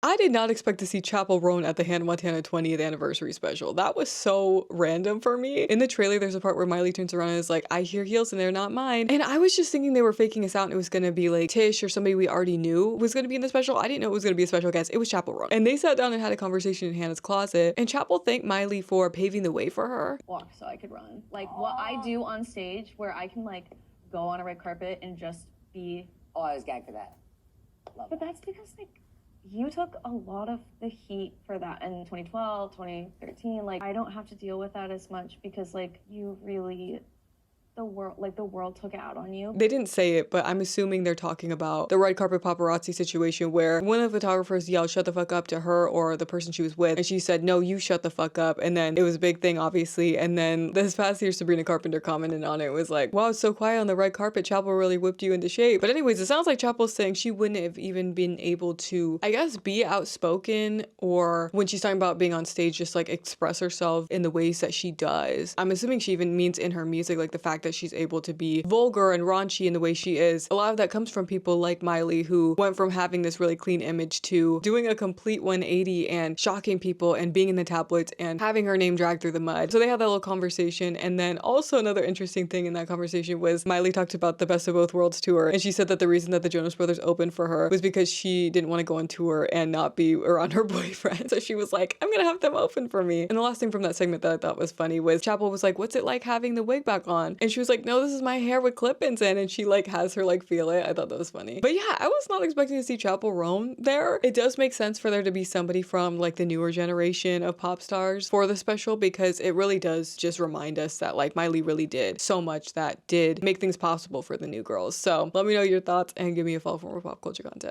I did not expect to see Chappell Roan at the Hannah Montana 20th anniversary special. That was so random for me. In the trailer, there's a part where Miley turns around and is like, I hear heels and they're not mine. And I was just thinking they were faking us out and it was gonna be like Tish or somebody we already knew was gonna be in the special. I didn't know it was gonna be a special guest. It was Chappell Roan. And they sat down and had a conversation in Hannah's closet. And Chappell thanked Miley for paving the way for her. Walk so I could run. Like what I do on stage where I can like go on a red carpet and just be. Oh, I was gagged for that. Love But that's because like you took a lot of the heat for that in 2012, 2013. Like I don't have to deal with that as much because like you really the world took it out on you. They didn't say it, but I'm assuming they're talking about the red carpet paparazzi situation where one of the photographers yelled shut the fuck up to her or the person she was with, and she said no, you shut the fuck up. And then it was a big thing obviously, and then this past year Sabrina Carpenter commented on it. It was like, wow, it's so quiet on the red carpet, Chappell really whipped you into shape. But anyways, it sounds like Chappell's saying she wouldn't have even been able to, I guess, be outspoken, or when she's talking about being on stage, just like express herself in the ways that she does. I'm assuming she even means in her music, like the fact that she's able to be vulgar and raunchy in the way she is. A lot of that comes from people like Miley, who went from having this really clean image to doing a complete 180 and shocking people and being in the tabloids and having her name dragged through the mud. So they had that little conversation. And then also another interesting thing in that conversation was Miley talked about the Best of Both Worlds tour, and she said that the reason that the Jonas Brothers opened for her was because she didn't want to go on tour and not be around her boyfriend. So she was like, I'm gonna have them open for me. And the last thing from that segment that I thought was funny was Chappell was like, what's it like having the wig back on? And she was like, no, this is my hair with clip-ins in, and she like has her like feel it. I thought that was funny. But yeah, I was not expecting to see Chappell Roan there. It does make sense for there to be somebody from like the newer generation of pop stars for the special, because it really does just remind us that like Miley really did so much that did make things possible for the new girls. So let me know your thoughts and give me a follow for more pop culture content.